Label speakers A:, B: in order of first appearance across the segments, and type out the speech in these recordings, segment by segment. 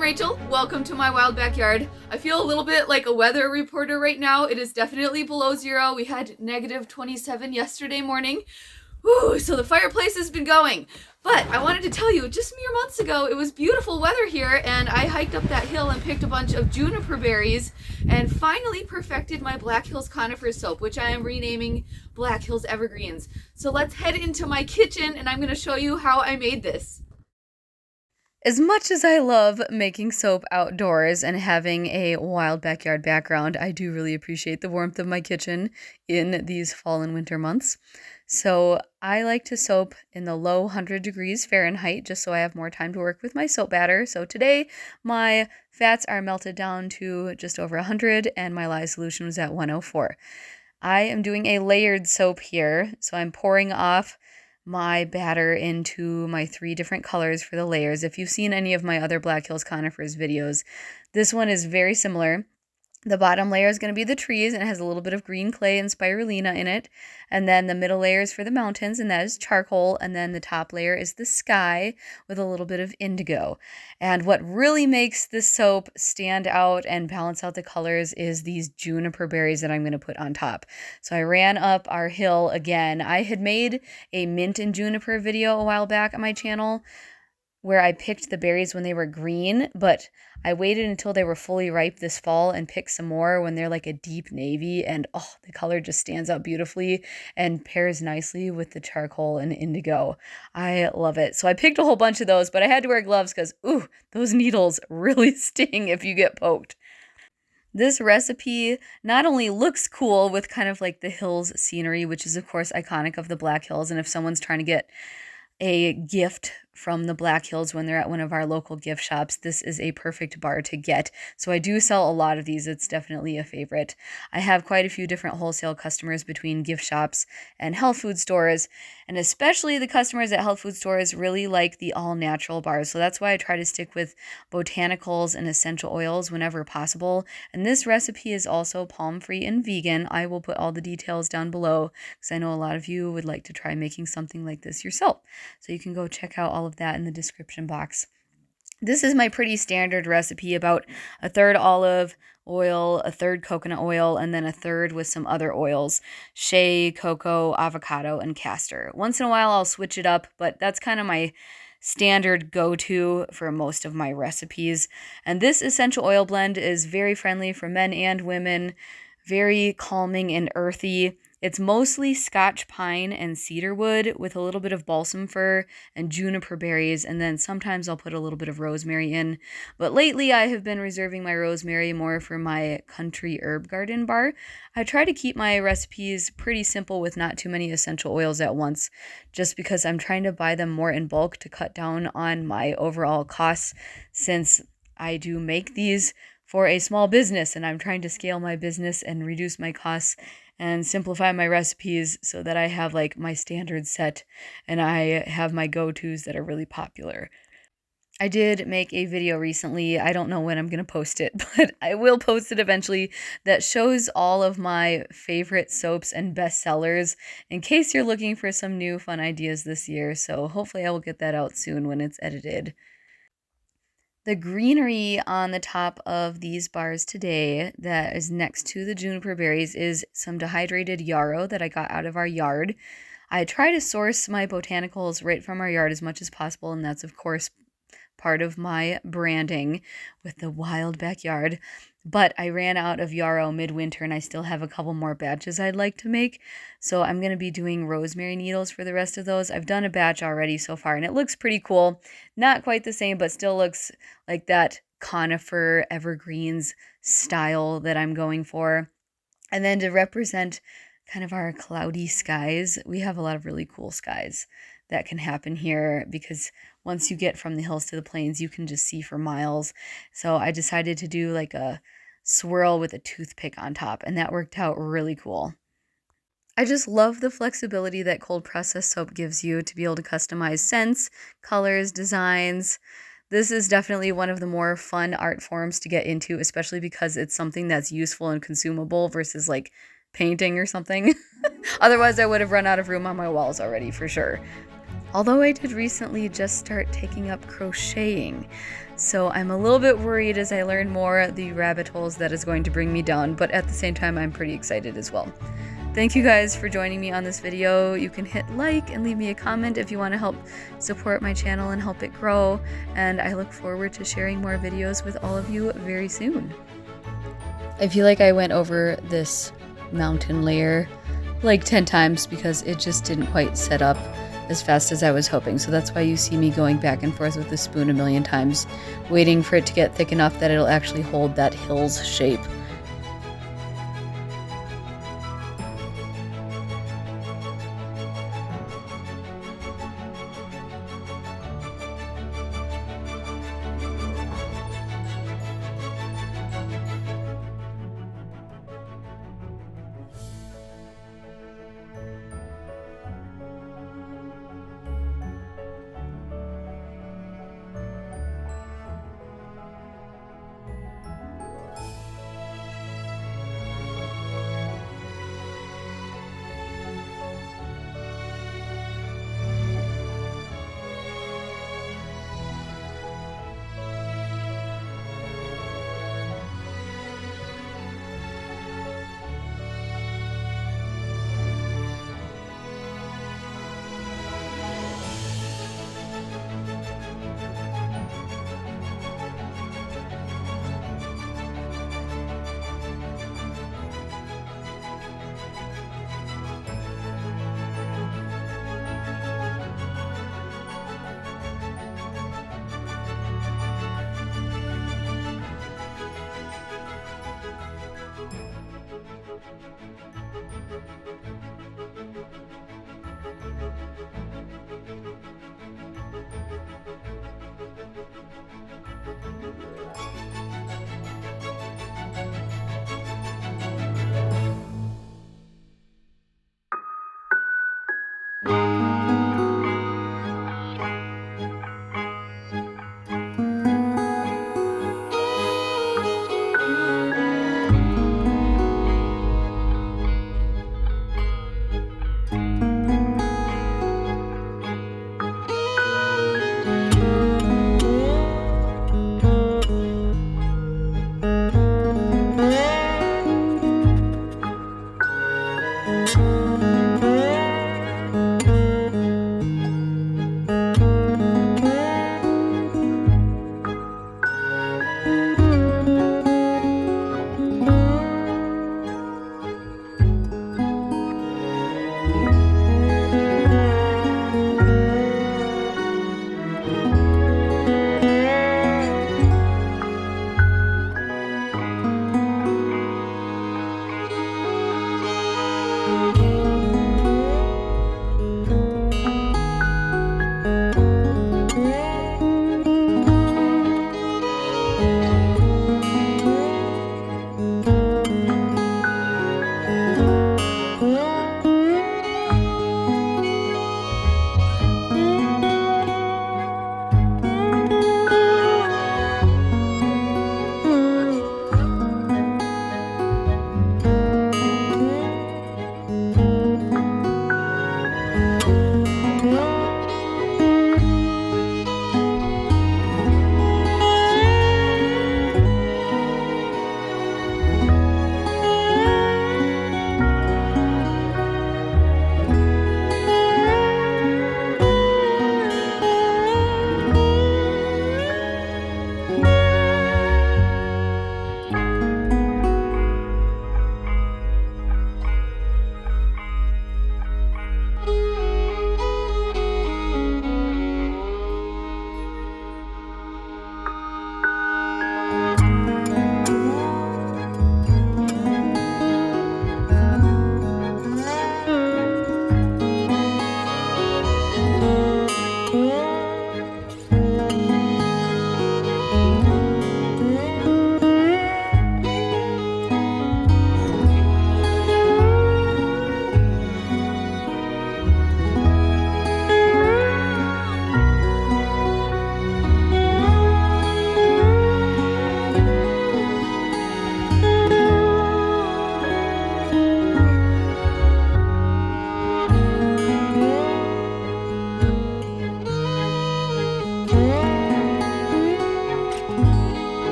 A: I'm Rachel. Welcome to my wild backyard. I feel a little bit like a weather reporter right now. It is definitely below zero. We had negative 27 yesterday morning. Whew, so the fireplace has been going. But I wanted to tell you, just mere months ago, it was beautiful weather here, and I hiked up that hill and picked a bunch of juniper berries and finally perfected my Black Hills conifer soap, which I am renaming Black Hills Evergreens. So let's head into my kitchen and I'm going to show you how I made this. As much as I love making soap outdoors and having a wild backyard background, I do really appreciate the warmth of my kitchen in these fall and winter months. So I like to soap in the low 100 degrees Fahrenheit just so I have more time to work with my soap batter. So today my fats are melted down to just over 100 and my lye solution was at 104. I am doing a layered soap here, so I'm pouring off my batter into my 3 different colors for the layers. If you've seen any of my other Black Hills Conifers videos, this one is very similar. The bottom layer is going to be the trees, and it has a little bit of green clay and spirulina in it. And then the middle layer is for the mountains, and that is charcoal. And then the top layer is the sky with a little bit of indigo. And what really makes this soap stand out and balance out the colors is these juniper berries that I'm going to put on top. So I ran up our hill again. I had made a mint and juniper video a while back on my channel where I picked the berries when they were green, but I waited until they were fully ripe this fall and picked some more when they're like a deep navy, and oh, the color just stands out beautifully and pairs nicely with the charcoal and indigo. I love it. So I picked a whole bunch of those, but I had to wear gloves because, ooh, those needles really sting if you get poked. This recipe not only looks cool with kind of like the hills scenery, which is of course iconic of the Black Hills, and if someone's trying to get a gift from the Black Hills when they're at one of our local gift shops, this is a perfect bar to get. So I do sell a lot of these. It's definitely a favorite. I have quite a few different wholesale customers between gift shops and health food stores, and especially the customers at health food stores really like the all-natural bars. So that's why I try to stick with botanicals and essential oils whenever possible. And this recipe is also palm-free and vegan. I will put all the details down below because I know a lot of you would like to try making something like this yourself. So you can go check out all of that in the description box. This is my pretty standard recipe, about a third olive oil, a third coconut oil, and then a third with some other oils: shea, cocoa, avocado, and castor. Once in a while I'll switch it up, but that's kind of my standard go-to for most of my recipes. And this essential oil blend is very friendly for men and women, very calming and earthy. It's mostly Scotch pine and cedarwood with a little bit of balsam fir and juniper berries, and then sometimes I'll put a little bit of rosemary in. But lately I have been reserving my rosemary more for my country herb garden bar. I try to keep my recipes pretty simple with not too many essential oils at once, just because I'm trying to buy them more in bulk to cut down on my overall costs, since I do make these for a small business and I'm trying to scale my business and reduce my costs and simplify my recipes so that I have like my standards set and I have my go-tos that are really popular. I did make a video recently, I don't know when I'm going to post it, but I will post it eventually, that shows all of my favorite soaps and bestsellers in case you're looking for some new fun ideas this year. So hopefully I will get that out soon when it's edited. The greenery on the top of these bars today that is next to the juniper berries is some dehydrated yarrow that I got out of our yard. I try to source my botanicals right from our yard as much as possible, and that's of course part of my branding with the wild backyard. But I ran out of yarrow midwinter and I still have a couple more batches I'd like to make. So I'm going to be doing rosemary needles for the rest of those. I've done a batch already so far and it looks pretty cool. Not quite the same, but still looks like that conifer evergreens style that I'm going for. And then to represent kind of our cloudy skies, we have a lot of really cool skies that can happen here because once you get from the hills to the plains, you can just see for miles. So I decided to do like a swirl with a toothpick on top, and that worked out really cool. I just love the flexibility that cold processed soap gives you to be able to customize scents, colors, designs. This is definitely one of the more fun art forms to get into, especially because it's something that's useful and consumable versus like painting or something. Otherwise, I would have run out of room on my walls already for sure. Although I did recently just start taking up crocheting, so I'm a little bit worried as I learn more the rabbit holes that is going to bring me down, but at the same time I'm pretty excited as well. Thank you guys for joining me on this video. You can hit like and leave me a comment if you want to help support my channel and help it grow, and I look forward to sharing more videos with all of you very soon. I feel like I went over this mountain layer like 10 times because it just didn't quite set up as fast as I was hoping, so that's why you see me going back and forth with the spoon a million times, waiting for it to get thick enough that it'll actually hold that hill's shape.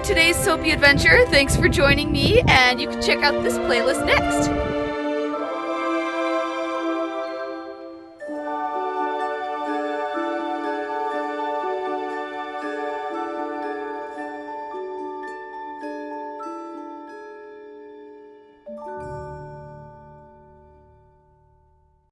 A: today's soapy adventure. Thanks for joining me, and you can check out this playlist next.